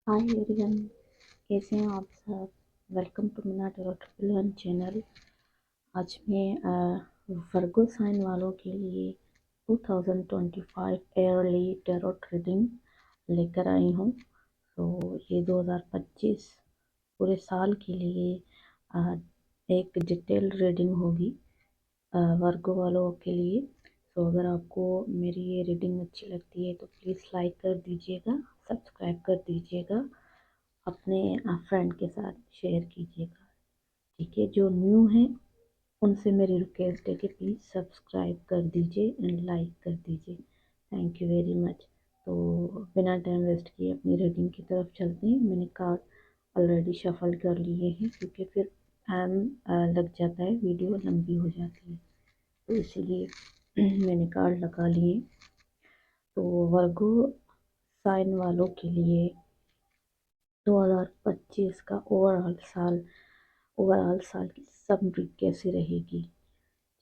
Hi everyone, कैसे हैं आप सब। Welcome to Meena tarot triple one channel. आज मैं वर्गो साइन वालों के लिए 2025 ईयरली टैरो रीडिंग लेकर आई हूँ। तो ये 2025 पूरे साल के लिए एक डिटेल रीडिंग होगी वर्गो वालों के लिए। तो अगर आपको मेरी ये रीडिंग अच्छी लगती है तो प्लीज़ लाइक कर दीजिएगा, सब्सक्राइब कर दीजिएगा, अपने फ्रेंड के साथ शेयर कीजिएगा। ठीक है, जो न्यू है उनसे मेरी रिक्वेस्ट है कि प्लीज़ सब्सक्राइब कर दीजिए एंड लाइक कर दीजिए। Thank you very much. तो बिना टाइम वेस्ट किए अपनी रीडिंग की तरफ चलते हैं। मैंने कार्ड ऑलरेडी शफल कर लिए हैं क्योंकि फिर टाइम लग जाता है, वीडियो लंबी हो जाती है, तो इसीलिए मैंने कार्ड लगा लिए। तो वर्गो साइन वालों के लिए 2025 का ओवरऑल साल की समरी कैसी रहेगी।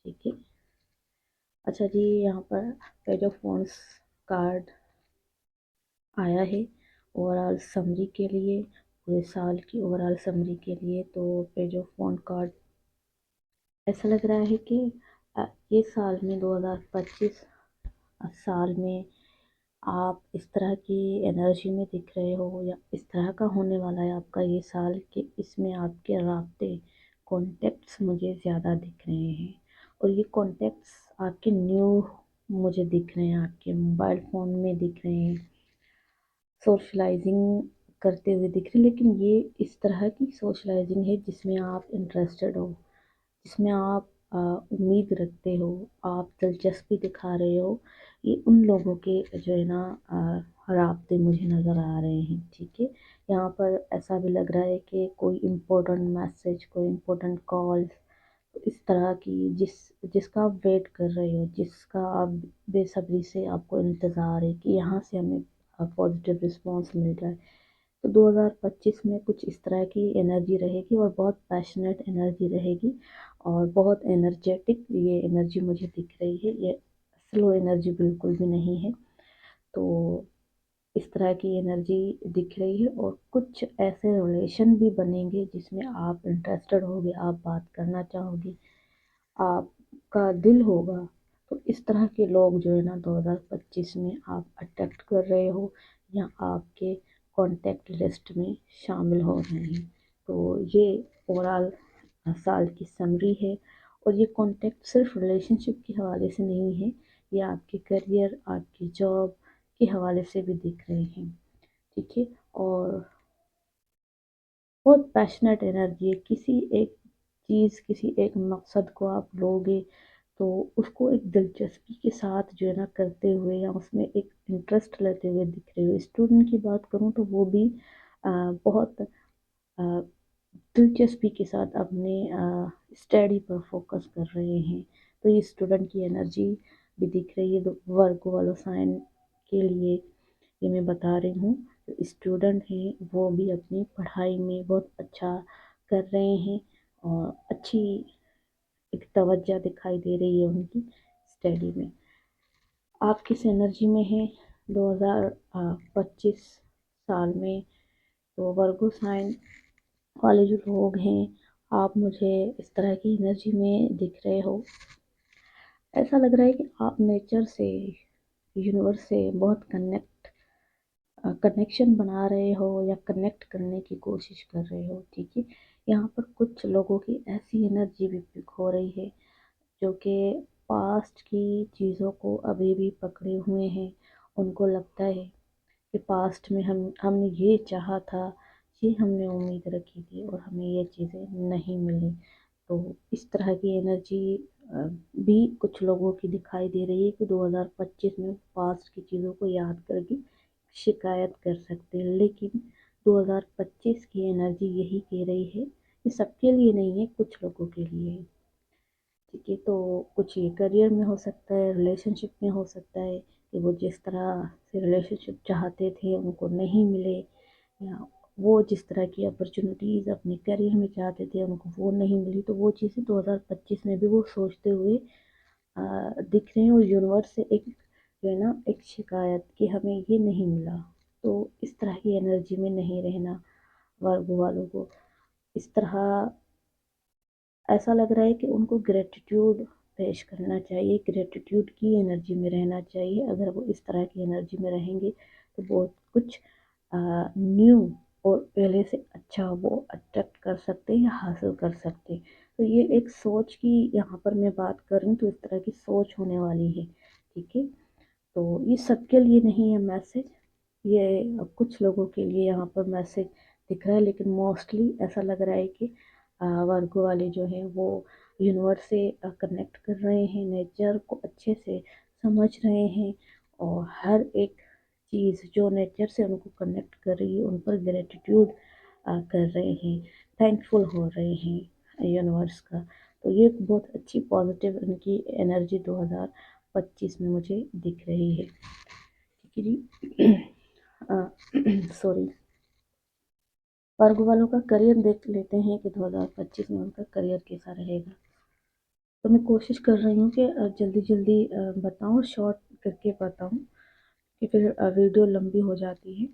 ठीक है। अच्छा जी, यहाँ पर पेज ऑफ वॉन्ड्स कार्ड आया है ओवरऑल समरी के लिए, पूरे साल की ओवरऑल समरी के लिए। तो पेज ऑफ वॉन्ड कार्ड ऐसा लग रहा है कि ये साल में 2025 साल में आप इस तरह की एनर्जी में दिख रहे हो या इस तरह का होने वाला है आपका ये साल कि इसमें आपके राब्ते कॉन्टेक्ट्स मुझे ज़्यादा दिख रहे हैं। और ये कॉन्टेक्ट्स आपके न्यू मुझे दिख रहे हैं, आपके मोबाइल फ़ोन में दिख रहे हैं, सोशलाइजिंग करते हुए दिख रहे हैं। लेकिन ये इस तरह की सोशलाइजिंग है जिसमें आप इंटरेस्टेड हो, जिसमें आप उम्मीद रखते हो, आप दिलचस्पी दिखा रहे हो। ये उन लोगों के जो है ना राब्ते मुझे नज़र आ रहे हैं। ठीक है, यहाँ पर ऐसा भी लग रहा है कि कोई इम्पोर्टेंट मैसेज, कोई इम्पोर्टेंट कॉल, इस तरह की जिसका आप वेट कर रहे हो, जिसका आप बेसब्री से आपको इंतज़ार है कि यहाँ से हमें पॉजिटिव रिस्पॉन्स मिल जाए। तो 2025 में कुछ इस तरह की एनर्जी रहेगी और बहुत पैशनेट एनर्जी रहेगी और बहुत एनर्जेटिक ये एनर्जी मुझे दिख रही है। ये स्लो एनर्जी बिल्कुल भी नहीं है। तो इस तरह की एनर्जी दिख रही है और कुछ ऐसे रिलेशन भी बनेंगे जिसमें आप इंटरेस्टेड होगे, आप बात करना चाहोगे, आपका दिल होगा। तो इस तरह के लोग जो है ना 2025 में आप अट्रैक्ट कर रहे हो या आपके कॉन्टैक्ट लिस्ट में शामिल हो रहे हैं। तो ये ओवरऑल साल की समरी है। और ये कॉन्टैक्ट सिर्फ रिलेशनशिप के हवाले से नहीं है, ये आपके करियर, आपकी जॉब के हवाले से भी दिख रहे हैं। ठीक है, और बहुत पैशनेट एनर्जी है। किसी एक चीज़, किसी एक मकसद को आप लोगे तो उसको एक दिलचस्पी के साथ जो है ना करते हुए या उसमें एक इंटरेस्ट लेते हुए दिख रहे हो। स्टूडेंट की बात करूँ तो वो भी बहुत दिलचस्पी के साथ अपने स्टडी पर फोकस कर रहे हैं। तो ये स्टूडेंट की एनर्जी भी दिख रही है। तो वर्गो वालों साइन के लिए ये मैं बता रही हूँ, जो स्टूडेंट हैं वो भी अपनी पढ़ाई में बहुत अच्छा कर रहे हैं और अच्छी एक तवज्जो दिखाई दे रही है उनकी स्टडी में। आप किस एनर्जी में हैं 2025 साल में। तो वर्गो साइन वाले जो लोग हैं, आप मुझे इस तरह की एनर्जी में दिख रहे हो। ऐसा लग रहा है कि आप नेचर से, यूनिवर्स से बहुत कनेक्शन बना रहे हो या कनेक्ट करने की कोशिश कर रहे हो। ठीक है, यहाँ पर कुछ लोगों की ऐसी एनर्जी भी पिक हो रही है जो कि पास्ट की चीज़ों को अभी भी पकड़े हुए हैं। उनको लगता है कि पास्ट में हमने ये चाहा था, ये हमने उम्मीद रखी थी और हमें ये चीज़ें नहीं मिली। तो इस तरह की एनर्जी भी कुछ लोगों की दिखाई दे रही है कि 2025 में पास्ट की चीज़ों को याद करके शिकायत कर सकते हैं। लेकिन 2025 की एनर्जी यही कह रही है, ये सबके लिए नहीं है, कुछ लोगों के लिए है। ठीक है, तो कुछ ये करियर में हो सकता है, रिलेशनशिप में हो सकता है कि वो जिस तरह से रिलेशनशिप चाहते थे उनको नहीं मिले, या वो जिस तरह की अपॉर्चुनिटीज़ अपने करियर में चाहते थे उनको वो नहीं मिली। तो वो चीज़ें 2025 में भी वो सोचते हुए दिख रहे हैं और यूनिवर्स से एक जो है ना एक शिकायत कि हमें ये नहीं मिला। तो इस तरह की एनर्जी में नहीं रहना वर्गो वालों को। इस तरह ऐसा लग रहा है कि उनको ग्रेटिट्यूड पेश करना चाहिए, ग्रेटिट्यूड की एनर्जी में रहना चाहिए। अगर वो इस तरह की एनर्जी में रहेंगे तो बहुत कुछ न्यू और पहले से अच्छा वो अट्रैक्ट कर सकते हैं या हासिल कर सकते हैं। तो ये एक सोच की यहाँ पर मैं बात कर रही हूँ, तो इस तरह की सोच होने वाली है। ठीक है, तो ये सबके लिए नहीं है मैसेज, ये कुछ लोगों के लिए यहाँ पर मैसेज दिख रहा है, लेकिन मोस्टली ऐसा लग रहा है कि वर्गो वाले जो हैं वो यूनिवर्स से कनेक्ट कर रहे हैं, नेचर को अच्छे से समझ रहे हैं, और हर एक चीज़ जो नेचर से उनको कनेक्ट कर रही है उन पर ग्रेटिट्यूड कर रहे हैं, थैंकफुल हो रहे हैं यूनिवर्स का। तो ये बहुत अच्छी पॉजिटिव उनकी एनर्जी 2025 में मुझे दिख रही है। ठीक है जी। सॉरी। वर्ग वालों का करियर देख लेते हैं कि 2025 में उनका करियर कैसा रहेगा। तो मैं कोशिश कर रही हूँ कि जल्दी जल्दी बताऊँ, शॉर्ट करके बताऊँ, कि फिर वीडियो लंबी हो जाती है।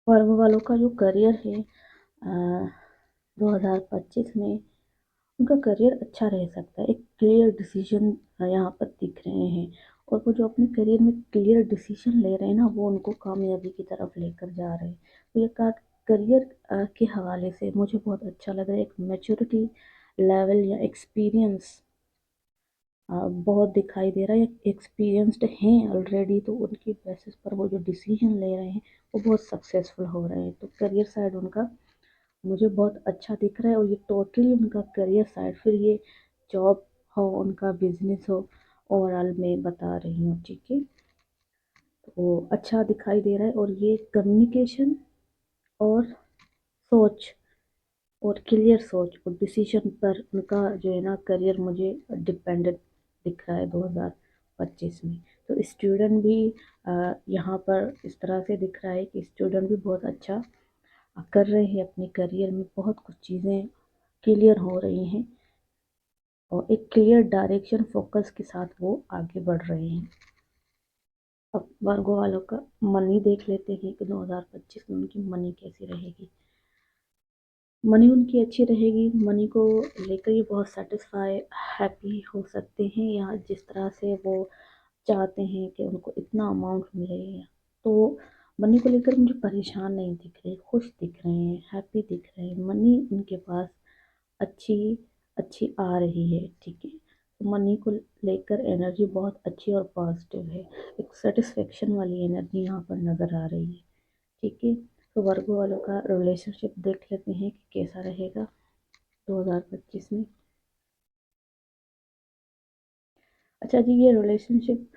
वर्ग वालों का जो करियर है 2025 में, उनका करियर अच्छा रह सकता है। एक क्लियर डिसीजन यहाँ पर दिख रहे हैं, और वो जो अपने करियर में क्लियर डिसीजन ले रहे हैं ना, वो उनको कामयाबी की तरफ लेकर जा रहे हैं। तो ये करियर के हवाले से मुझे बहुत अच्छा लग रहा है। एक मैच्योरिटी लेवल या एक्सपीरियंस बहुत दिखाई दे रहा है। एक्सपीरियंस्ड हैं ऑलरेडी, तो उनकी बेसिस पर वो जो डिसीजन ले रहे हैं वो बहुत सक्सेसफुल हो रहे हैं। तो करियर साइड उनका मुझे बहुत अच्छा दिख रहा है, और ये टोटली उनका करियर साइड, फिर ये जॉब हो, उनका बिजनेस हो, ओवरऑल मैं बता रही हूँ। ठीक है, तो अच्छा दिखाई दे रहा है। और ये कम्युनिकेशन और सोच और क्लियर सोच और डिसीजन पर उनका जो है ना करियर मुझे डिपेंडेंट दिख रहा है 2025 में। तो स्टूडेंट भी यहाँ पर इस तरह से दिख रहा है कि स्टूडेंट भी बहुत अच्छा कर रहे हैं अपने करियर में, बहुत कुछ चीज़ें क्लियर हो रही हैं, और एक क्लियर डायरेक्शन फोकस के साथ वो आगे बढ़ रहे हैं। अब वर्गो वालों का मनी देख लेते हैं कि 2025 में उनकी मनी कैसी रहेगी। मनी उनकी अच्छी रहेगी, मनी को लेकर ये बहुत सेटिस्फाई हैप्पी हो सकते हैं, या जिस तरह से वो चाहते हैं कि उनको इतना अमाउंट मिले। तो मनी को लेकर मुझे परेशान नहीं दिख रहे, खुश दिख रहे हैं, हैप्पी दिख रहे हैं। मनी उनके पास अच्छी अच्छी आ रही है। ठीक है, तो मनी को लेकर एनर्जी बहुत अच्छी और पॉजिटिव है, एक सेटिस्फेक्शन वाली एनर्जी यहाँ पर नज़र आ रही है। ठीक है, तो वर्गो वालों का रिलेशनशिप देख लेते हैं कि कैसा रहेगा 2025 में। अच्छा जी, ये रिलेशनशिप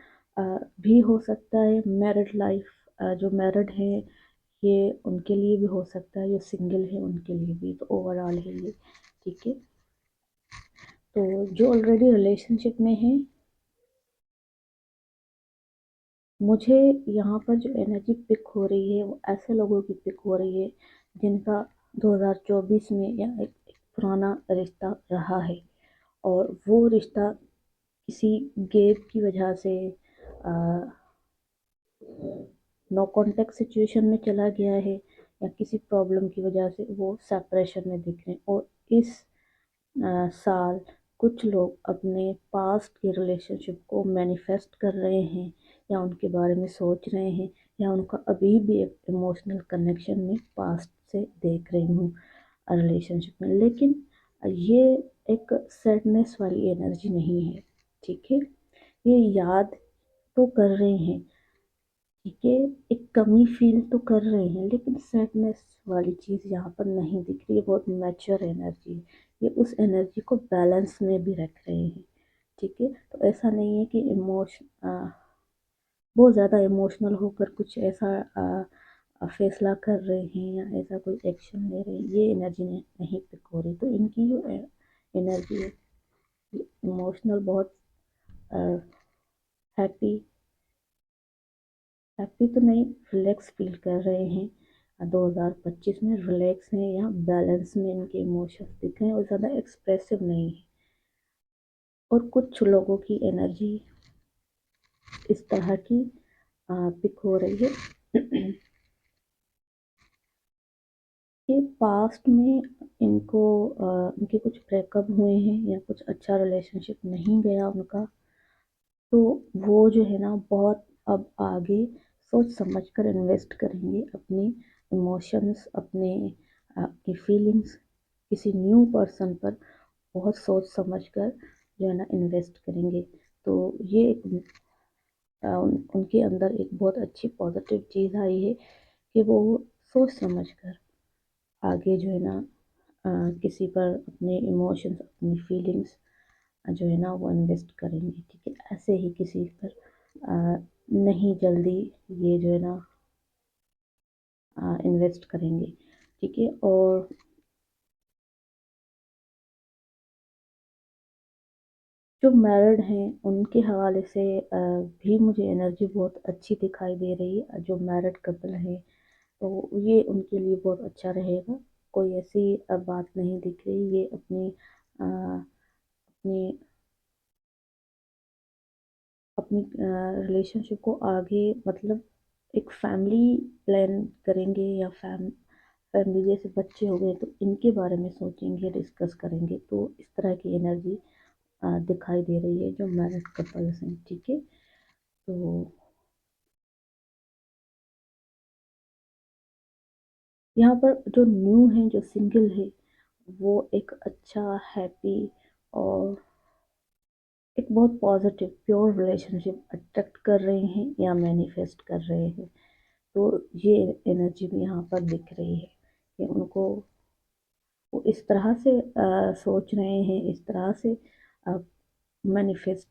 भी हो सकता है मैरिड लाइफ, जो मैरिड है ये उनके लिए भी हो सकता है, जो सिंगल है उनके लिए भी, तो ओवरऑल है ये। ठीक है, तो जो ऑलरेडी रिलेशनशिप में है, मुझे यहाँ पर जो एनर्जी पिक हो रही है वो ऐसे लोगों की पिक हो रही है जिनका 2024 में या एक पुराना रिश्ता रहा है, और वो रिश्ता किसी गैप की वजह से नो कॉन्टेक्ट सिचुएशन में चला गया है, या किसी प्रॉब्लम की वजह से वो सेपरेशन में दिख रहे हैं। और इस साल कुछ लोग अपने पास्ट के रिलेशनशिप को मैनिफेस्ट कर रहे हैं, या उनके बारे में सोच रहे हैं, या उनका अभी भी एक इमोशनल कनेक्शन में पास्ट से देख रही हूँ रिलेशनशिप में। लेकिन ये एक सैडनेस वाली एनर्जी नहीं है। ठीक है, ये याद तो कर रहे हैं, ठीक है, एक कमी फील तो कर रहे हैं, लेकिन सैडनेस वाली चीज़ यहाँ पर नहीं दिख रही है। बहुत मैच्योर एनर्जी है, ये उस एनर्जी को बैलेंस में भी रख रहे हैं। ठीक है, तो ऐसा नहीं है कि बहुत ज़्यादा इमोशनल होकर कुछ ऐसा फैसला कर रहे हैं, या ऐसा कोई एक्शन ले रहे हैं, ये एनर्जी नहीं पिक हो रही। तो इनकी जो एनर्जी है इमोशनल, बहुत हैप्पी, हैप्पी तो नहीं, रिलैक्स फील कर रहे हैं। 2025 में रिलैक्स हैं या बैलेंस में इनके इमोशंस दिख रहे हैं, और ज़्यादा एक्सप्रेसिव नहीं है। और कुछ लोगों की एनर्जी इस तरह की पिक हो रही है कि पास्ट में इनको इनके कुछ ब्रेकअप हुए हैं या कुछ अच्छा रिलेशनशिप नहीं गया उनका, तो वो जो है ना बहुत अब आगे सोच समझ कर इन्वेस्ट करेंगे अपने इमोशंस, अपनी फीलिंग्स किसी न्यू पर्सन पर बहुत सोच समझ कर जो है ना इन्वेस्ट करेंगे। तो ये उनके अंदर एक बहुत अच्छी पॉजिटिव चीज़ आई है कि वो सोच समझ कर आगे जो है ना किसी पर अपने इमोशंस, अपनी फीलिंग्स जो है ना वो इन्वेस्ट करेंगे। ठीक है, ऐसे ही किसी पर नहीं जल्दी ये जो है ना इन्वेस्ट करेंगे। ठीक है, और जो मैरिड हैं उनके हवाले से भी मुझे एनर्जी बहुत अच्छी दिखाई दे रही है। जो मैरिड कपल हैं तो ये उनके लिए बहुत अच्छा रहेगा। कोई ऐसी बात नहीं दिख रही, ये अपनी अपनी रिलेशनशिप को आगे मतलब एक फैमिली प्लान करेंगे, या फैमिली जैसे बच्चे हो गए तो इनके बारे में सोचेंगे, डिस्कस करेंगे। तो इस तरह की एनर्जी दिखाई दे रही है जो मैरिड कपल्स हैं। ठीक है, तो यहाँ पर जो न्यू है, जो सिंगल है, वो एक अच्छा हैप्पी और एक बहुत पॉजिटिव प्योर रिलेशनशिप अट्रैक्ट कर रहे हैं या मैनिफेस्ट कर रहे हैं। तो ये एनर्जी भी यहाँ पर दिख रही है कि उनको वो इस तरह से सोच रहे हैं, इस तरह से मैनिफेस्ट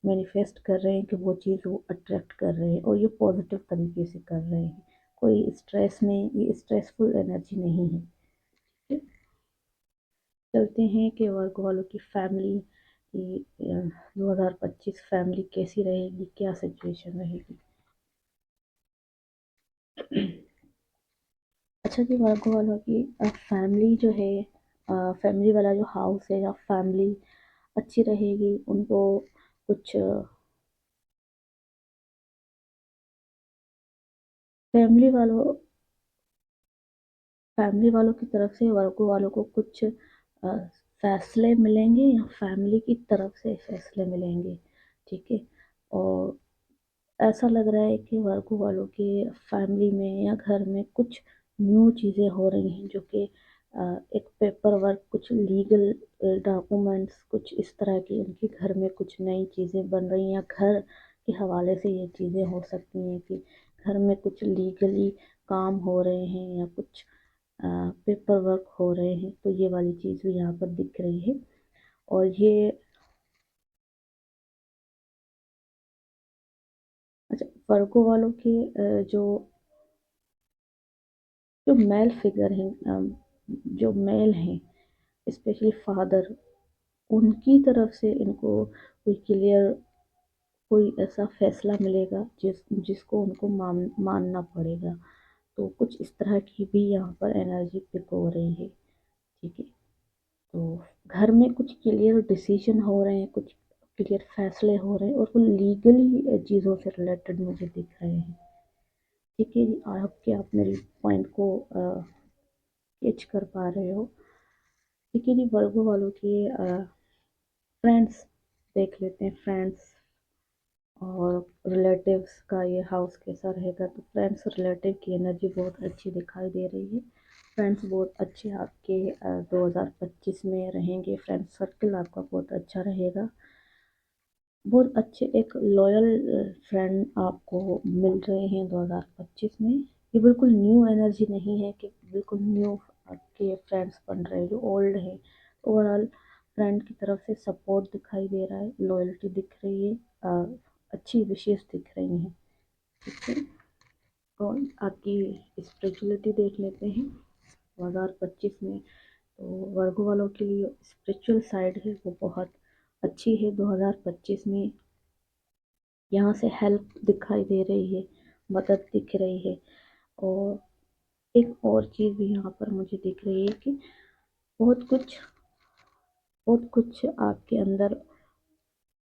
मैनिफेस्ट कर रहे हैं कि वो चीज़ वो अट्रैक्ट कर रहे हैं और ये पॉजिटिव तरीके से कर रहे हैं। कोई स्ट्रेस में, ये स्ट्रेसफुल एनर्जी नहीं है। ठीक है? चलते हैं कि वर्क वालों की फैमिली की 2025 फैमिली कैसी रहेगी, क्या सिचुएशन रहेगी। अच्छा जी, वर्क वालों की फैमिली जो है, फैमिली वाला जो हाउस है या फैमिली अच्छी रहेगी। उनको कुछ फैमिली वालों फैमिली वालों की तरफ से वर्क वालों को कुछ फैसले मिलेंगे या फैमिली की तरफ से फैसले मिलेंगे। ठीक है, और ऐसा लग रहा है कि वर्क वालों के फैमिली में या घर में कुछ न्यू चीज़ें हो रही हैं, जो कि एक पेपर वर्क, कुछ लीगल डॉक्यूमेंट्स, कुछ इस तरह की उनके घर में कुछ नई चीज़ें बन रही हैं, या घर के हवाले से ये चीज़ें हो सकती हैं कि घर में कुछ लीगली काम हो रहे हैं या कुछ पेपर वर्क हो रहे हैं। तो ये वाली चीज़ भी यहाँ पर दिख रही है। और ये अच्छा, वर्गों वालों के जो जो मेल फिगर हैं, जो मेल हैं, स्पेशली फादर, उनकी तरफ से इनको कोई ऐसा फैसला मिलेगा जिसको उनको मानना पड़ेगा। तो कुछ इस तरह की भी यहाँ पर एनर्जी पिक हो रही है। ठीक है, तो घर में कुछ क्लियर डिसीजन हो रहे हैं, कुछ क्लियर फैसले हो रहे हैं, और वो लीगली चीज़ों से रिलेटेड मुझे दिख रहे हैं। ठीक है जी, आपके आप मेरी पॉइंट को कैच कर पा रहे हो। ठीक है जी, वर्गो वालों की फ्रेंड्स देख लेते हैं। फ्रेंड्स और रिलेटिव्स का ये हाउस कैसा रहेगा। तो फ्रेंड्स और रिलेटिव की एनर्जी बहुत अच्छी दिखाई दे रही है। फ्रेंड्स बहुत अच्छे आपके 2025 में रहेंगे। फ्रेंड सर्कल आपका बहुत अच्छा रहेगा। बहुत अच्छे एक लॉयल फ्रेंड आपको मिल रहे हैं 2025 में। ये बिल्कुल न्यू एनर्जी नहीं है कि बिल्कुल न्यू आपके फ्रेंड्स बन रहे हैं जो ओल्ड है। ओवरऑल फ्रेंड की तरफ से सपोर्ट दिखाई दे रहा है, लॉयल्टी दिख रही है, अच्छी विशेष दिख रही हैं। ठीक है, और आपकी स्पिरिचुअलिटी देख लेते हैं 2025 में। तो वर्गो वालों के लिए स्पिरिचुअल साइड है वो बहुत अच्छी है 2025 में। यहाँ से हेल्प दिखाई दे रही है, मदद दिख रही है। और एक और चीज़ भी यहाँ पर मुझे दिख रही है कि बहुत कुछ बहुत कुछ आपके अंदर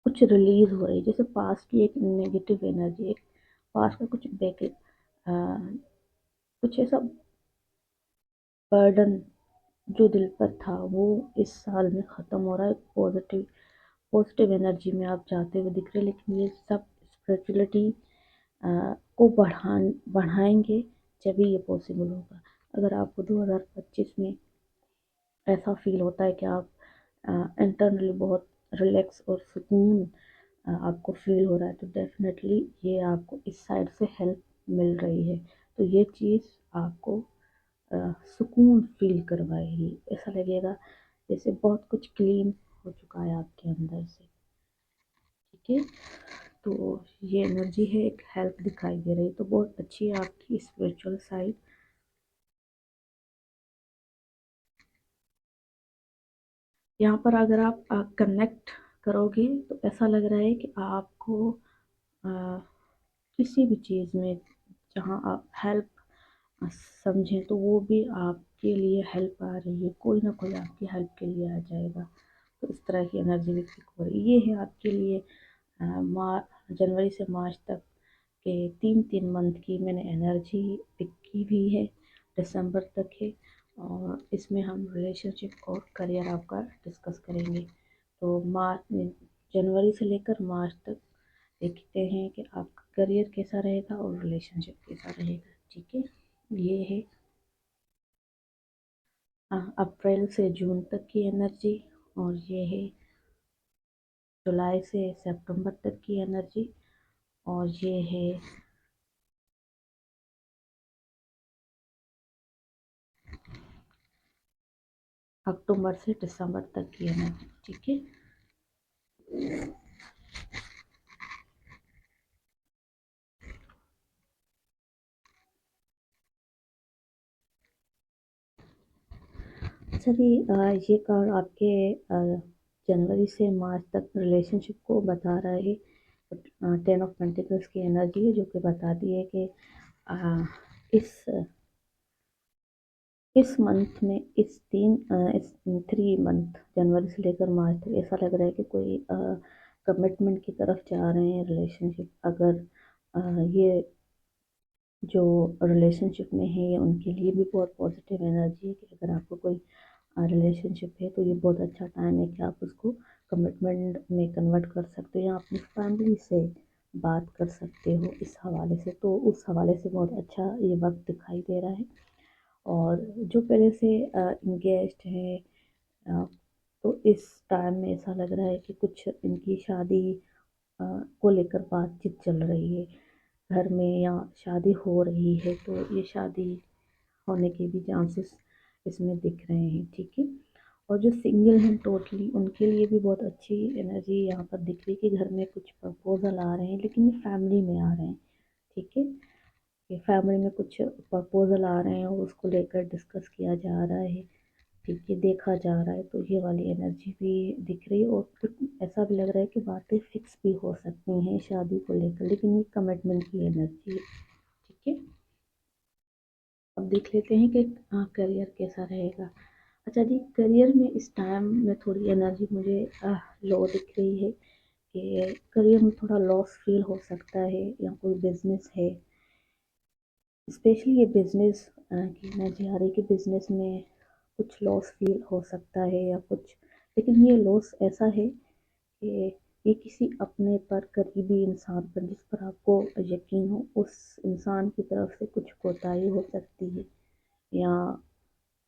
कुछ रिलीज हो रही है, जैसे पास्ट की एक नेगेटिव एनर्जी, एक पास्ट का कुछ बैक, कुछ ऐसा बर्डन जो दिल पर था वो इस साल में ख़त्म हो रहा है। पॉजिटिव पॉजिटिव एनर्जी में आप जाते हुए दिख रहे हैं, लेकिन ये सब स्पिरिचुअलिटी को बढ़ाएंगे, जभी ये पॉसिबल होगा। अगर आपको 2025 में ऐसा फील होता है कि आप इंटरनली बहुत रिलैक्स और सुकून आपको फील हो रहा है, तो डेफिनेटली ये आपको इस साइड से हेल्प मिल रही है। तो ये चीज़ आपको सुकून फील करवाएगी, ऐसा लगेगा जैसे बहुत कुछ क्लीन हो चुका है आपके अंदर से। ठीक है, तो ये एनर्जी है, एक हेल्प दिखाई दे रही, तो बहुत अच्छी है आपकी स्पिरिचुअल साइड। यहाँ पर अगर आप कनेक्ट करोगे तो ऐसा लग रहा है कि आपको अ, किसी भी चीज़ में जहाँ आप हेल्प समझें तो वो भी आपके लिए हेल्प आ रही है, कोई ना कोई आपकी हेल्प के लिए आ जाएगा। तो इस तरह की एनर्जी भी पिक हो रही है। ये है आपके लिए जनवरी से मार्च तक के 3 मंथ की मैंने एनर्जी पिक की हुई है, दिसंबर तक है। और इसमें हम रिलेशनशिप और करियर आपका डिस्कस करेंगे। तो जनवरी से लेकर मार्च तक देखते हैं कि आपका करियर कैसा रहेगा और रिलेशनशिप कैसा रहेगा। ठीक है, ये है अप्रैल से जून तक की एनर्जी, और ये है जुलाई से सितंबर तक की एनर्जी, और ये है अक्टूबर से दिसंबर तक की एनर्जी। ठीक है, चलिए ये कार्ड आपके जनवरी से मार्च तक रिलेशनशिप को बता रहा है। 10 ऑफ पेंटिकल्स की एनर्जी है, जो कि बताती है कि अ, इस इस मंथ में इस 3 मंथ जनवरी से लेकर मार्च तक ऐसा लग रहा है कि कोई कमिटमेंट की तरफ जा रहे हैं रिलेशनशिप। अगर ये जो रिलेशनशिप में है उनके लिए भी बहुत पॉजिटिव एनर्जी है कि अगर आपको कोई रिलेशनशिप है तो ये बहुत अच्छा टाइम है कि आप उसको कमिटमेंट में कन्वर्ट कर सकते हो, या अपनी फैमिली से बात कर सकते हो इस हवाले से। तो उस हवाले से बहुत अच्छा ये वक्त दिखाई दे रहा है। और जो पहले से इंगेज्ड है, अ, तो इस टाइम में ऐसा लग रहा है कि कुछ इनकी शादी को लेकर बातचीत चल रही है घर में, या शादी हो रही है, तो ये शादी होने के भी चांसेस इसमें दिख रहे हैं। ठीक है, और जो सिंगल हैं टोटली उनके लिए भी बहुत अच्छी एनर्जी यहाँ पर दिख रही है कि घर में कुछ प्रपोजल आ रहे हैं, लेकिन ये फैमिली में आ रहे हैं। ठीक है, ये फैमिली में कुछ प्रपोजल आ रहे हैं और उसको लेकर डिस्कस किया जा रहा है। ठीक है, देखा जा रहा है, तो ये वाली एनर्जी भी दिख रही है। और कुछ ऐसा भी लग रहा है कि बातें फिक्स भी हो सकती हैं शादी को लेकर, लेकिन ये कमिटमेंट की एनर्जी है। ठीक है, अब देख लेते हैं कि करियर कैसा रहेगा। अच्छा जी, करियर में इस टाइम में थोड़ी एनर्जी मुझे लो दिख रही है कि करियर में थोड़ा लॉस फील हो सकता है, या कोई बिजनेस है, स्पेशली ये बिजनेस की एनर्जी आ रही कि बिजनेस में कुछ लॉस फील हो सकता है या कुछ। लेकिन ये लॉस ऐसा है कि ये किसी अपने पर करीबी इंसान पर जिस पर आपको यकीन हो उस इंसान की तरफ से कुछ कोताही हो सकती है, या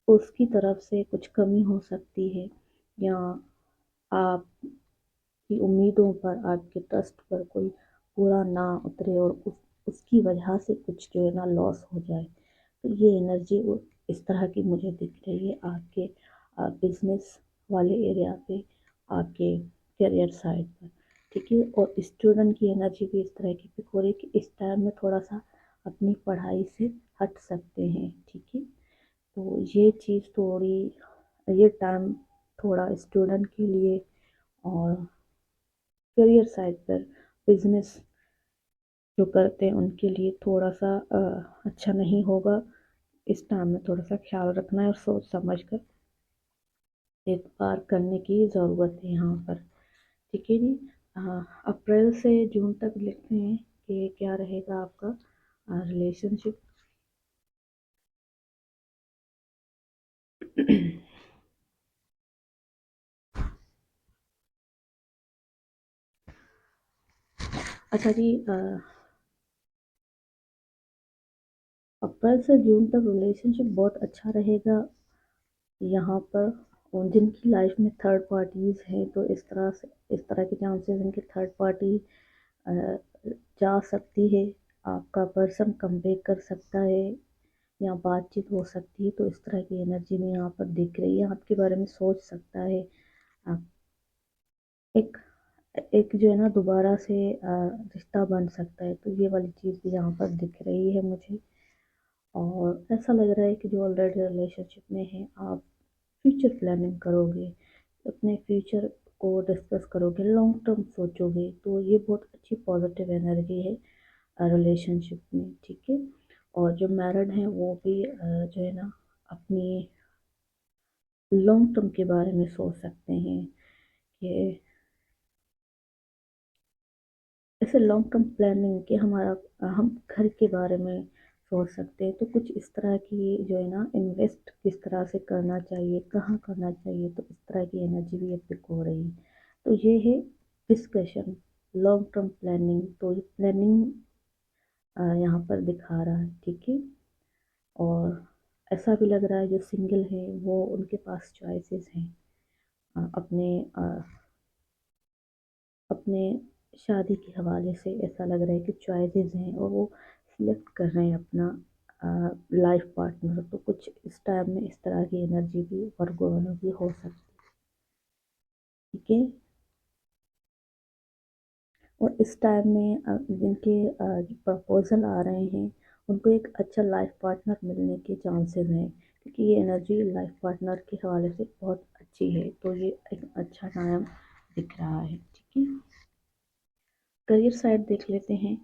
उसकी तरफ से कुछ कमी हो सकती है, या आपकी उम्मीदों पर, आपके ट्रस्ट पर कोई पूरा ना उतरे और उसकी वजह से कुछ जो है ना लॉस हो जाए। तो ये एनर्जी इस तरह की मुझे दिख रही है आपके बिजनेस वाले एरिया पे, आपके करियर साइड पर। ठीक है, और स्टूडेंट की एनर्जी भी इस तरह की पिक हो रही है कि इस टाइम में थोड़ा सा अपनी पढ़ाई से हट सकते हैं। ठीक है, तो ये चीज़ थोड़ी, ये टाइम थोड़ा स्टूडेंट के लिए और करियर साइड पर बिजनेस जो करते हैं उनके लिए थोड़ा सा अच्छा नहीं होगा। इस टाइम में थोड़ा सा ख्याल रखना है और सोच समझ कर एक बार करने की ज़रूरत है यहाँ पर। ठीक है जी, अप्रैल से जून तक लिखते हैं कि क्या रहेगा आपका रिलेशनशिप। अच्छा जी, अप्रैल से जून तक रिलेशनशिप बहुत अच्छा रहेगा यहाँ पर। और जिनकी लाइफ में थर्ड पार्टीज हैं तो इस तरह के चांसेस हैं कि थर्ड पार्टी जा सकती है, आपका पर्सन कम बैक कर सकता है या बातचीत हो सकती है। तो इस तरह की एनर्जी में यहाँ पर दिख रही है, आपके बारे में सोच सकता है। आप एक एक जो है ना दोबारा से रिश्ता बन सकता है, तो ये वाली चीज़ भी यहाँ पर दिख रही है मुझे। और ऐसा लग रहा है कि जो ऑलरेडी रिलेशनशिप में है आप फ्यूचर प्लानिंग करोगे, अपने फ्यूचर को डिस्कस करोगे, लॉन्ग टर्म सोचोगे, तो ये बहुत अच्छी पॉजिटिव एनर्जी है रिलेशनशिप में, ठीक है। और जो मैरिड हैं वो भी जो है ना अपनी लॉन्ग टर्म के बारे में सोच सकते हैं कि ऐसे लॉन्ग टर्म प्लानिंग कि हम घर के बारे में सोच सकते हैं। तो कुछ इस तरह की जो है ना इन्वेस्ट किस तरह से करना चाहिए, कहाँ करना चाहिए, तो इस तरह की एनर्जी भी पिक हो रही है। तो ये है डिस्कशन, लॉन्ग टर्म प्लानिंग। तो ये प्लानिंग यहाँ पर दिखा रहा है, ठीक है। और ऐसा भी लग रहा है जो सिंगल है वो उनके पास चॉइसेस हैं अपने अपने शादी के हवाले से। ऐसा लग रहा है कि चॉइसेस हैं और वो सिलेक्ट कर रहे हैं अपना लाइफ पार्टनर। तो कुछ इस टाइम में इस तरह की एनर्जी भी वर्गो वालों की हो सकती है, ठीक है। और इस टाइम में जिनके प्रपोजल आ रहे हैं उनको एक अच्छा लाइफ पार्टनर मिलने के चांसेस हैं, क्योंकि ये एनर्जी लाइफ पार्टनर के हवाले से बहुत अच्छी है। तो ये एक अच्छा टाइम दिख रहा है, ठीक है। करियर साइड देख लेते हैं,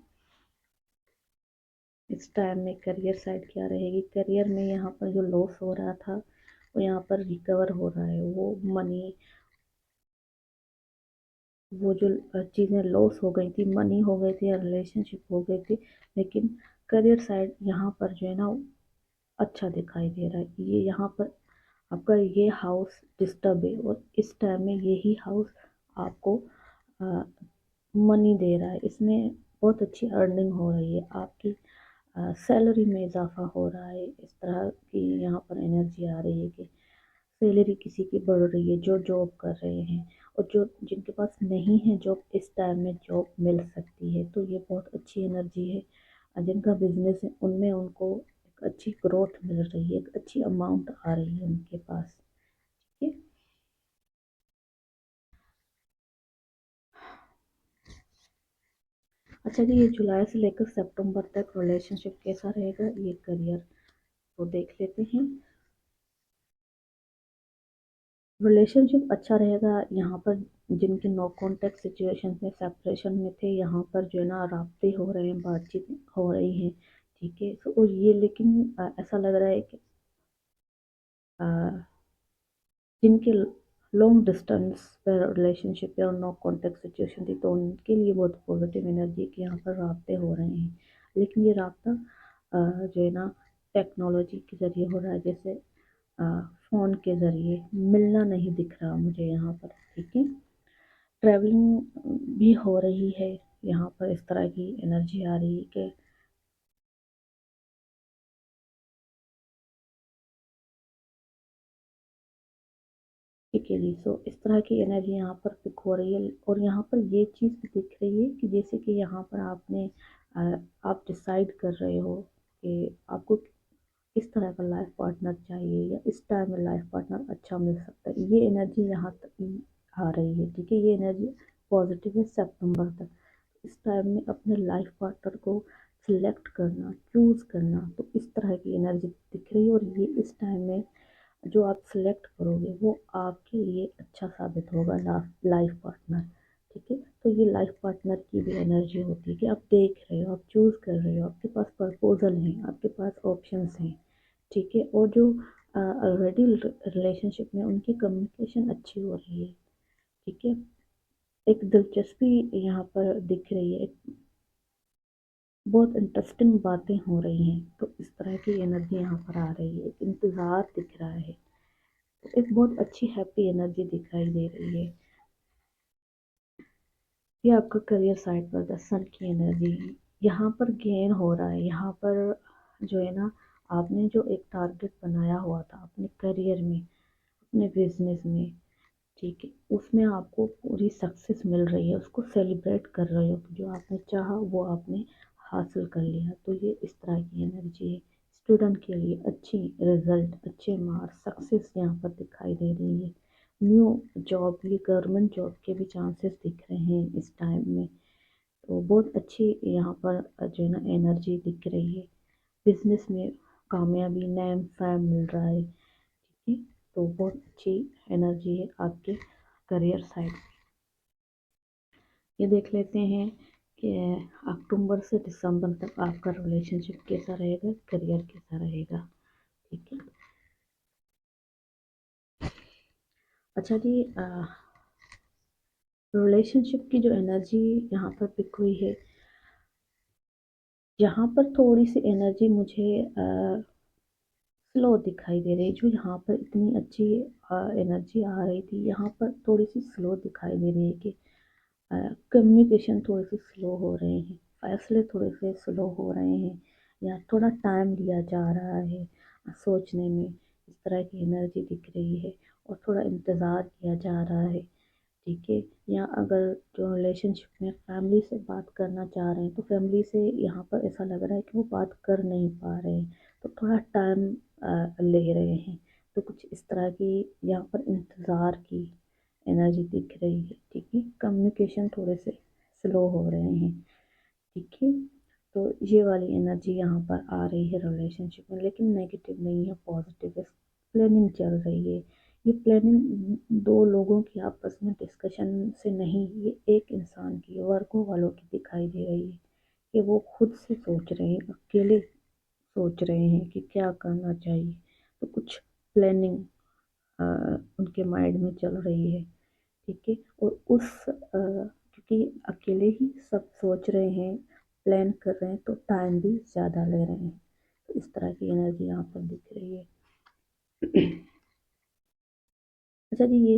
इस टाइम में करियर साइड क्या रहेगी। करियर में यहाँ पर जो लॉस हो रहा था वो यहाँ पर रिकवर हो रहा है। वो मनी, वो जो चीज़ें लॉस हो गई थी, मनी हो गई थी या रिलेशनशिप हो गई थी, लेकिन करियर साइड यहाँ पर जो है ना अच्छा दिखाई दे रहा है। ये यहाँ पर आपका ये हाउस डिस्टर्ब है और इस टाइम में यही हाउस आपको मनी दे रहा है। इसमें बहुत अच्छी अर्निंग हो रही है, आपकी सैलरी में इजाफा हो रहा है। इस तरह की यहाँ पर एनर्जी आ रही है कि सैलरी किसी की बढ़ रही है जो जॉब कर रहे हैं, और जो जिनके पास नहीं है जॉब, इस टाइम में जॉब मिल सकती है। तो ये बहुत अच्छी एनर्जी है। जिनका बिजनेस है उनमें उनको एक अच्छी ग्रोथ मिल रही है, एक अच्छी अमाउंट आ रही है उनके पास, ठीक है। अच्छा जी, ये जुलाई से लेकर सितंबर तक रिलेशनशिप कैसा रहेगा, ये करियर तो देख लेते हैं। रिलेशनशिप अच्छा रहेगा यहाँ पर। जिनके नो कांटेक्ट सिचुएशन में सेपरेशन में थे, यहाँ पर जो है ना राब्ते हो रहे हैं, बातचीत हो रही है, ठीक है। तो और ये लेकिन ऐसा लग रहा है कि अ, जिनके लॉन्ग डिस्टेंस पर रिलेशनशिप है और नो कांटेक्ट सिचुएशन थी, तो उनके लिए बहुत पॉजिटिव एनर्जी कि यहाँ पर राब्ते हो रहे हैं। लेकिन ये राब्ता जो है ना टेक्नोलॉजी के ज़रिए हो रहा है, जैसे फ़ोन के ज़रिए मिलना नहीं दिख रहा मुझे यहाँ पर, ठीक है। ट्रैवलिंग भी हो रही है, यहाँ पर इस तरह की एनर्जी आ रही है कि ठीक है जी। सो इस तरह की एनर्जी यहाँ पर पिक हो रही है। और यहाँ पर ये चीज़ भी दिख रही है कि जैसे कि यहाँ पर अ, आप डिसाइड कर रहे हो कि आपको किस तरह का लाइफ पार्टनर चाहिए या इस टाइम में लाइफ पार्टनर अच्छा मिल सकता है। ये एनर्जी यहाँ तक आ रही है, ठीक है। ये एनर्जी पॉजिटिव है सितंबर तक। इस टाइम में अपने लाइफ पार्टनर को सिलेक्ट करना, चूज़ करना, तो इस तरह की एनर्जी दिख रही है। और ये इस टाइम में जो आप सिलेक्ट करोगे वो आपके लिए अच्छा साबित होगा लाइफ पार्टनर, ठीक है। तो ये लाइफ पार्टनर की भी एनर्जी होती है कि आप देख रहे हो, आप चूज़ कर रहे हो, आपके पास प्रपोजल हैं, आपके पास ऑप्शंस हैं, ठीक है। और जो ऑलरेडी रिलेशनशिप में उनकी कम्युनिकेशन अच्छी हो रही है, ठीक है। एक दिलचस्पी यहाँ पर दिख रही है, बहुत इंटरेस्टिंग बातें हो रही हैं, तो इस तरह की एनर्जी यहाँ पर आ रही है, एक इंतज़ार दिख रहा है, तो एक बहुत अच्छी हैप्पी एनर्जी दिखाई दे रही है। ये आपका करियर साइड पर द सन की एनर्जी है, यहाँ पर गेन हो रहा है, यहाँ पर जो है ना, आपने जो एक टारगेट बनाया हुआ था अपने करियर में, अपने बिजनेस में, ठीक है, उसमें आपको पूरी सक्सेस मिल रही है, उसको सेलिब्रेट कर रहे हो कि जो आपने चाहा वो आपने हासिल कर लिया, तो ये इस तरह की एनर्जी है। स्टूडेंट के लिए अच्छी रिजल्ट, अच्छे मार्क्स, सक्सेस यहाँ पर दिखाई दे रही है। न्यू जॉब, ये गवर्नमेंट जॉब के भी चांसेस दिख रहे हैं इस टाइम में, तो बहुत अच्छी यहाँ पर जो है ना एनर्जी दिख रही है। बिजनेस में कामयाबी, नेम फैम मिल रहा है, ठीक है, तो बहुत अच्छी एनर्जी है आपके करियर साइड। ये देख लेते हैं कि अक्टूबर से दिसंबर तक आपका रिलेशनशिप कैसा रहेगा, करियर कैसा रहेगा, ठीक है। अच्छा जी, रिलेशनशिप की जो एनर्जी यहाँ पर पिक हुई है, यहाँ पर थोड़ी सी एनर्जी मुझे स्लो दिखाई दे रही, जो यहाँ पर इतनी अच्छी एनर्जी आ रही थी, यहाँ पर थोड़ी सी स्लो दिखाई दे रही है कि कम्युनिकेशन थोड़े से स्लो हो रहे हैं, फैसले थोड़े से स्लो हो रहे हैं, या थोड़ा टाइम लिया जा रहा है सोचने में, इस तरह की एनर्जी दिख रही है, और थोड़ा इंतज़ार किया जा रहा है, ठीक है। या अगर जो रिलेशनशिप में फैमिली से बात करना चाह रहे हैं, तो फैमिली से यहाँ पर ऐसा लग रहा है कि वो बात कर नहीं पा रहे हैं, तो थोड़ा टाइम ले रहे हैं, तो कुछ इस तरह की यहाँ पर इंतज़ार की एनर्जी दिख रही है, ठीक है। कम्युनिकेशन थोड़े से स्लो हो रहे हैं, ठीक है, तो ये वाली एनर्जी यहाँ पर आ रही है रिलेशनशिप में, लेकिन नेगेटिव नहीं है, पॉजिटिव है। प्लानिंग चल रही है, ये प्लानिंग दो लोगों की आपस में डिस्कशन से नहीं, ये एक इंसान की, वर्गों वालों की दिखाई दे रही है, कि वो खुद से सोच रहे हैं, अकेले सोच रहे हैं कि क्या करना चाहिए, तो कुछ प्लानिंग उनके माइंड में चल रही है, ठीक है। और क्योंकि अकेले ही सब सोच रहे हैं, प्लान कर रहे हैं, तो टाइम भी ज़्यादा ले रहे हैं, तो इस तरह की एनर्जी यहाँ पर दिख रही है। अच्छा जी, ये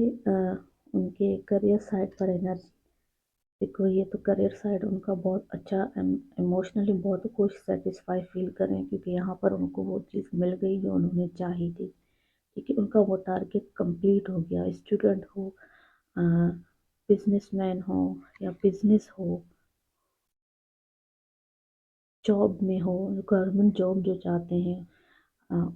उनके करियर साइड पर एनर्जी देखो, ये तो करियर साइड उनका बहुत अच्छा, इमोशनली बहुत खुश, सेटिस्फाई फील कर रहे हैं, क्योंकि यहाँ पर उनको वो चीज़ मिल गई जो उन्होंने चाही थी, ठीक है, उनका वो टारगेट कंप्लीट हो गया। स्टूडेंट हो, बिजनेसमैन हो, या बिजनेस हो, जॉब में हो, गवर्नमेंट जॉब जो चाहते हैं, अ,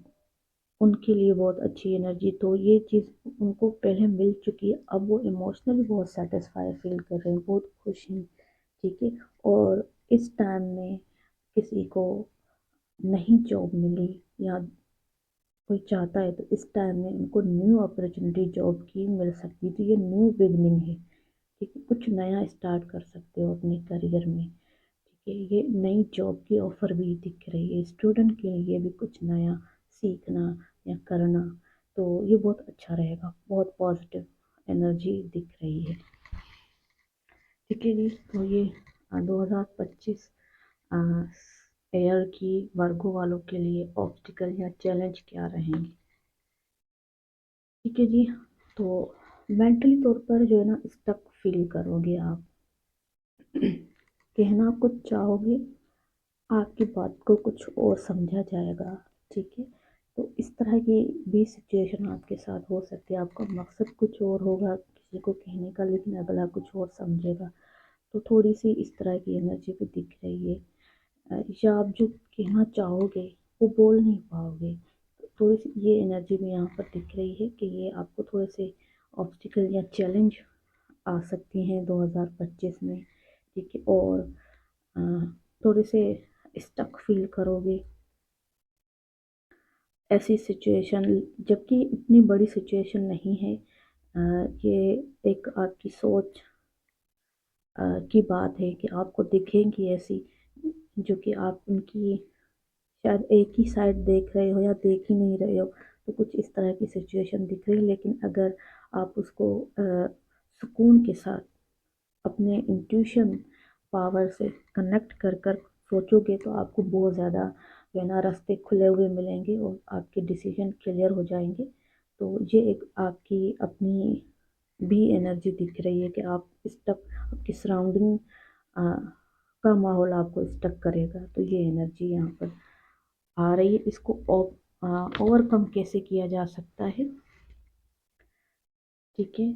उनके लिए बहुत अच्छी एनर्जी, तो ये चीज़ उनको पहले मिल चुकी है, अब वो इमोशनली बहुत सेटिस्फाई फील कर रहे हैं, बहुत खुश हैं, ठीक है। और इस टाइम में किसी को नहीं जॉब मिली, या कोई चाहता है, तो इस टाइम में उनको न्यू अपॉर्चुनिटी जॉब की मिल सकती है, तो ये न्यू बिगनिंग है, ठीक है, कुछ नया स्टार्ट कर सकते हो अपने करियर में, ठीक है। ये नई जॉब की ऑफ़र भी दिख रही है, स्टूडेंट के लिए भी कुछ नया सीखना या करना, तो ये बहुत अच्छा रहेगा, बहुत पॉजिटिव एनर्जी दिख रही है, ठीक है जी। तो ये 2025 ईयर की वर्गों वालों के लिए ऑब्स्टिकल या चैलेंज क्या रहेंगे, ठीक है जी। तो मेंटली तौर पर जो है ना, स्टक फील करोगे आप, कहना कुछ चाहोगे, आपकी बात को कुछ और समझा जाएगा, ठीक है, तो इस तरह की भी सिचुएशन आपके साथ हो सकती है, आपका मकसद कुछ और होगा किसी को कहने का, लेकिन अगला कुछ और समझेगा, तो थोड़ी सी इस तरह की एनर्जी भी दिख रही है। या आप जो कहना चाहोगे वो बोल नहीं पाओगे, तो थोड़ी सी ये एनर्जी भी यहाँ पर दिख रही है कि ये आपको थोड़े से ऑब्स्टिकल या चैलेंज आ सकती हैं 2025 में, ठीक है। और अ, थोड़े से स्टक फील करोगे ऐसी सिचुएशन, जबकि इतनी बड़ी सिचुएशन नहीं है, ये एक आपकी सोच की बात है कि आपको दिखेंगी ऐसी, जो कि आप उनकी शायद एक ही साइड देख रहे हो या देख ही नहीं रहे हो, तो कुछ इस तरह की सिचुएशन दिख रही है, लेकिन अगर आप उसको सुकून के साथ अपने इंट्यूशन पावर से कनेक्ट कर कर सोचोगे तो आपको बहुत ज़्यादा जो है ना रास्ते खुले हुए मिलेंगे और आपके डिसीजन क्लियर हो जाएंगे। तो ये एक आपकी अपनी भी एनर्जी दिख रही है कि आप स्टक, आपकी सराउंडिंग का माहौल आपको स्टक करेगा। तो ये एनर्जी यहाँ पर आ रही है। इसको ओवरकम कैसे किया जा सकता है, ठीक है।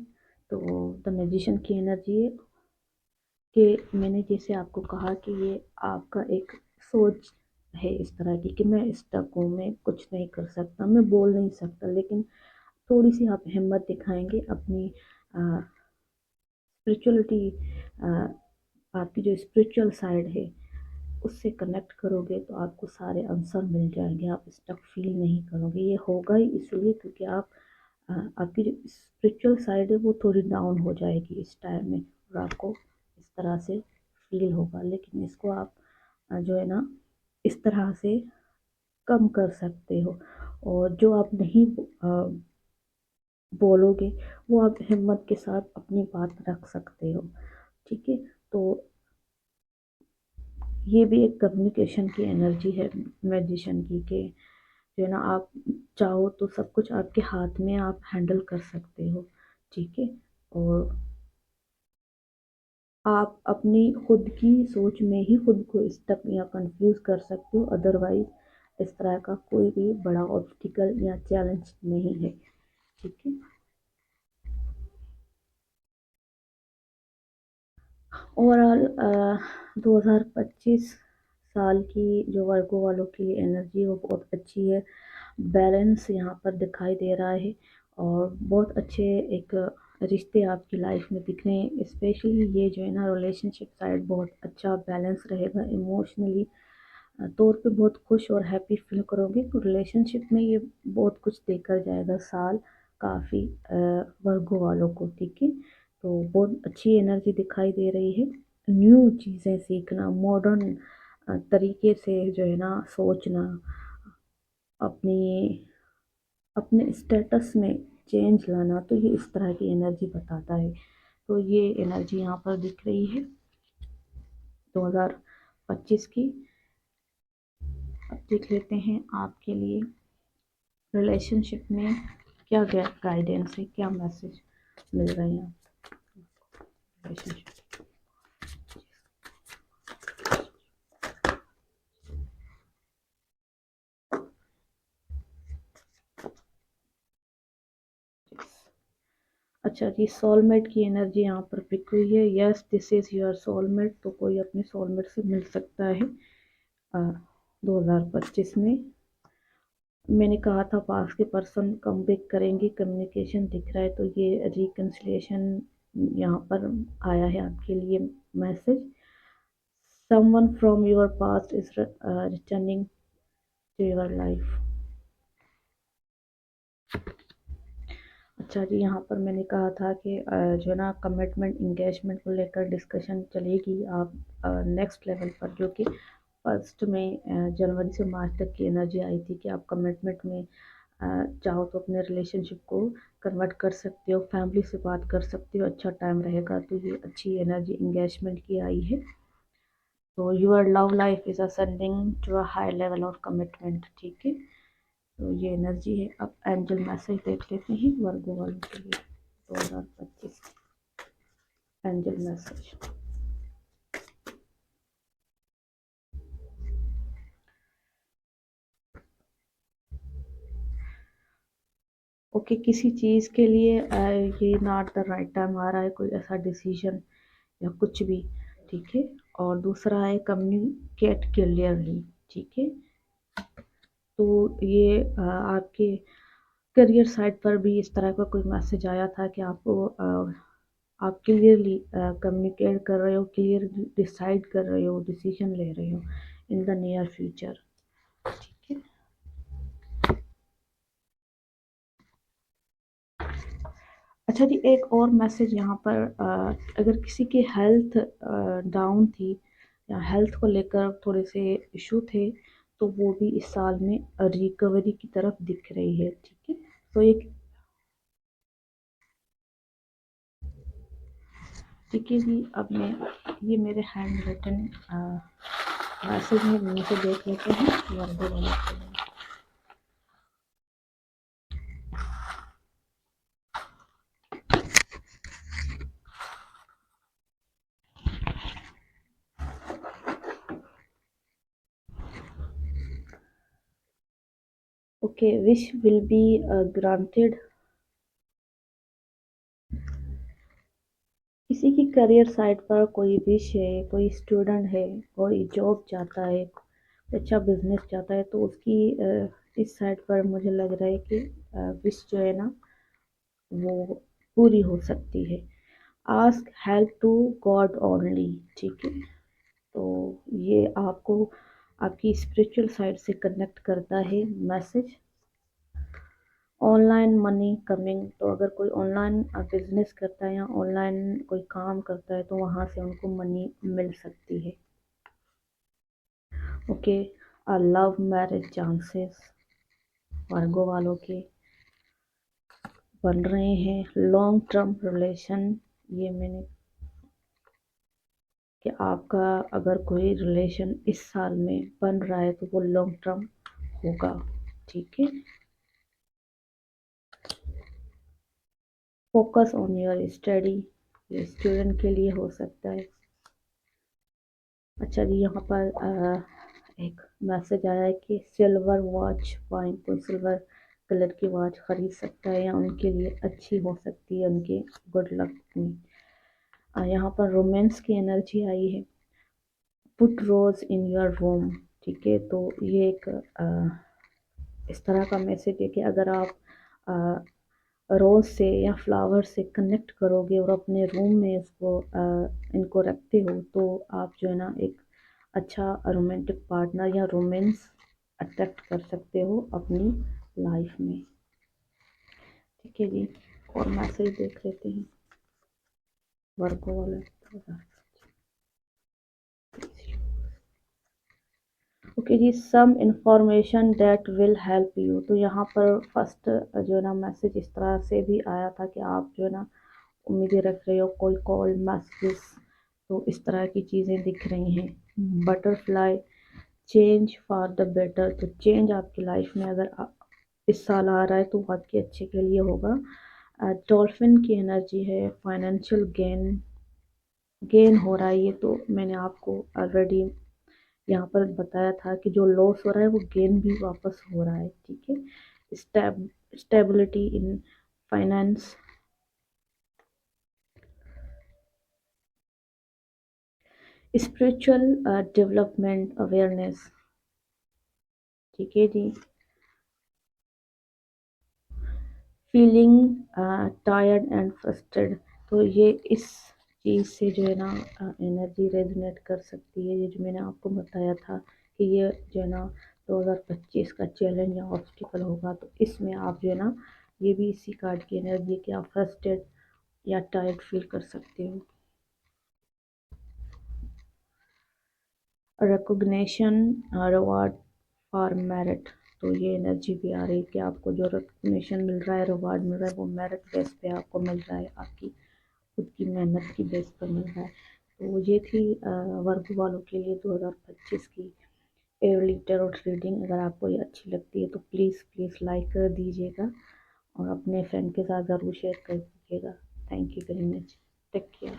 तो द मैजिशियन की एनर्जी है कि मैंने जैसे आपको कहा कि ये आपका एक सोच है इस तरह की कि मैं स्टक हूँ, मैं कुछ नहीं कर सकता, मैं बोल नहीं सकता, लेकिन थोड़ी सी आप हिम्मत दिखाएंगे अपनी स्पिरिचुअलिटी, आपकी जो स्पिरिचुअल साइड है उससे कनेक्ट करोगे तो आपको सारे आंसर मिल जाएंगे, आप स्टक फील नहीं करोगे। ये होगा ही इसलिए क्योंकि आप आपकी जो स्पिरिचुअल साइड है वो थोड़ी डाउन हो जाएगी इस टाइम में और आपको इस तरह से फील होगा। लेकिन इसको आप जो है ना इस तरह से कम कर सकते हो। और जो आप नहीं बोलोगे वो आप हिम्मत के साथ अपनी बात रख सकते हो, ठीक है। तो ये भी एक कम्युनिकेशन की एनर्जी है मैजिशियन की कि जो है ना आप चाहो तो सब कुछ आपके हाथ में आप हैंडल कर सकते हो, ठीक है। और आप अपनी खुद की सोच में ही खुद को स्टक या कंफ्यूज कर सकते हो, अदरवाइज इस तरह का कोई भी बड़ा ऑब्स्टिकल या चैलेंज नहीं है, ठीक है। ओवरऑल 2025 साल की जो वर्गो वालों की एनर्जी वो बहुत अच्छी है। बैलेंस यहाँ पर दिखाई दे रहा है और बहुत अच्छे एक रिश्ते आपकी लाइफ में दिख रहे हैं। स्पेशली ये जो है ना रिलेशनशिप साइड बहुत अच्छा बैलेंस रहेगा। इमोशनली तौर पे बहुत खुश और हैप्पी फील करोगे। तो रिलेशनशिप में ये बहुत कुछ देकर जाएगा साल काफ़ी वर्गो वालों को, ठीक है। तो बहुत अच्छी एनर्जी दिखाई दे रही है। न्यू चीज़ें सीखना, मॉडर्न तरीके से जो है ना सोचना, अपनी अपने स्टेटस में चेंज लाना, तो ये इस तरह की एनर्जी बताता है। तो ये एनर्जी यहाँ पर दिख रही है 2025 की। अब देख लेते हैं आपके लिए रिलेशनशिप में क्या गाइडेंस है, क्या मैसेज मिल रहे हैं रिलेशनशिप। अच्छा जी, सोलमेट की एनर्जी यहाँ पर पिक हुई है। Yes, this is your soulmate. तो कोई अपने सोलमेट से मिल सकता है 2025 में। मैंने कहा था पास के पर्सन कम बैक करेंगे, कम्युनिकेशन दिख रहा है। तो ये रिकन्सिलिएशन यहाँ पर आया है आपके लिए message. Someone from your past is returning to your life. अच्छा जी, यहाँ पर मैंने कहा था कि जो है ना कमिटमेंट इंगेजमेंट को लेकर डिस्कशन चलेगी आप नेक्स्ट लेवल पर, जो कि फर्स्ट में जनवरी से मार्च तक की एनर्जी आई थी कि आप कमिटमेंट में चाहो तो अपने रिलेशनशिप को कन्वर्ट कर सकते हो, फैमिली से बात कर सकते हो, अच्छा टाइम रहेगा। तो ये अच्छी एनर्जी इंगेजमेंट की आई है। तो your love life is ascending to a high level of commitment, ठीक है। तो ये एनर्जी है। अब एंजल मैसेज देख लेते हैं वर्गो वालों के लिए 2025 एंजल मैसेज। ओके, किसी चीज़ के लिए ये नॉट द राइट टाइम आ रहा है, कोई ऐसा डिसीजन या कुछ भी, ठीक है। और दूसरा है कम्युनिकेट क्लियरली, ठीक है। तो ये आपके करियर साइड पर भी इस तरह का कोई मैसेज आया था कि आपको आप क्लियरली कम्युनिकेट कर रहे हो, क्लियर डिसाइड कर रहे हो, डिसीजन ले रहे हो इन द नियर फ्यूचर, ठीक है। अच्छा जी, एक और मैसेज यहाँ पर अगर किसी की हेल्थ डाउन थी या हेल्थ को लेकर थोड़े से इशू थे तो वो भी इस साल में रिकवरी की तरफ दिख रही है, ठीक है। तो एक ठीक है जी, अब मैं ये मेरे हैंड रिटन मैसेज है, इनमें से देख लेते हैं वर्गो वाले के लिए। Okay, wish will be granted. किसी की करियर साइट पर कोई विश है, कोई स्टूडेंट है, कोई जॉब चाहता है, अच्छा बिजनेस चाहता है, तो उसकी इस साइट पर मुझे लग रहा है कि विश जो है ना वो पूरी हो सकती है। Ask help to God only. ठीक है, तो ये आपको आपकी स्पिरिचुअल साइड से कनेक्ट करता है मैसेज। ऑनलाइन मनी कमिंग, तो अगर कोई ऑनलाइन बिजनेस करता है या ऑनलाइन कोई काम करता है तो वहाँ से उनको मनी मिल सकती है। ओके, लव मैरिज चांसेस वर्गो वालों के बन रहे हैं। लॉन्ग टर्म रिलेशन, ये मैंने कि आपका अगर कोई रिलेशन इस साल में बन रहा है तो वो लॉन्ग टर्म होगा। ठीक है, फोकस ऑन योर स्टडी, ये स्टूडेंट के लिए हो सकता है। अच्छा जी, यहाँ पर एक मैसेज आया है कि सिल्वर वॉच वाइन, कोई सिल्वर कलर की वॉच खरीद सकता है या उनके लिए अच्छी हो सकती है, उनके गुड लक में। यहाँ पर रोमांस की एनर्जी आई है। Put rose in your room. ठीक है, तो ये एक इस तरह का मैसेज है कि अगर आप रोज़ से या फ्लावर से कनेक्ट करोगे और अपने रूम में इसको इनको रखते हो तो आप जो है ना एक अच्छा रोमांटिक पार्टनर या रोमांस अट्रैक्ट कर सकते हो अपनी लाइफ में। ठीक है जी, और मैसेज देख लेते हैं वर्गो वाले। ओके जी, some information that will help you, तो यहाँ पर फर्स्ट जो है ना मैसेज इस तरह से भी आया था कि आप जो है ना उम्मीदें रख रहे हो, कोई कॉल मैसेज, तो इस तरह की चीज़ें दिख रही हैं। Butterfly, change for the better, तो चेंज आपकी लाइफ में अगर इस साल आ रहा है तो वो आपके अच्छे के लिए होगा। डॉल्फिन की एनर्जी है। फाइनेंशियल गेन, गेन हो रहा है, ये तो मैंने आपको ऑलरेडी यहाँ पर बताया था कि जो लॉस हो रहा है वो गेन भी वापस हो रहा है। ठीक है, stability in finance, spiritual development awareness. ठीक है जी, फीलिंग टायर्ड एंड फ्रस्ट्रेटेड, तो ये इस चीज़ से जो है ना एनर्जी रेजोनेट कर सकती है। ये जो मैंने आपको बताया था कि ये जो है ना 2025 का चैलेंज या ऑब्स्टिकल होगा, तो इसमें आप जो है ना ये भी इसी कार्ड की एनर्जी है कि आप फ्रस्ट्रेट या टायर्ड फील कर सकते हो। रिकॉग्निशन, रिवार्ड फॉर मेरिट, तो ये एनर्जी भी आ रही है कि आपको जो रिकॉग्निशन मिल रहा है, रिवार्ड मिल रहा है, वो मेरिट बेस पे आपको मिल रहा है, आपकी खुद की मेहनत की बेस पर मिल रहा है। तो ये थी वर्ग वालों के लिए 2025 की एयरली टैरोट रीडिंग। अगर आपको ये अच्छी लगती है तो प्लीज़ प्लीज़ लाइक कर दीजिएगा और अपने फ्रेंड के साथ ज़रूर शेयर कर दीजिएगा। Thank you very much, take care.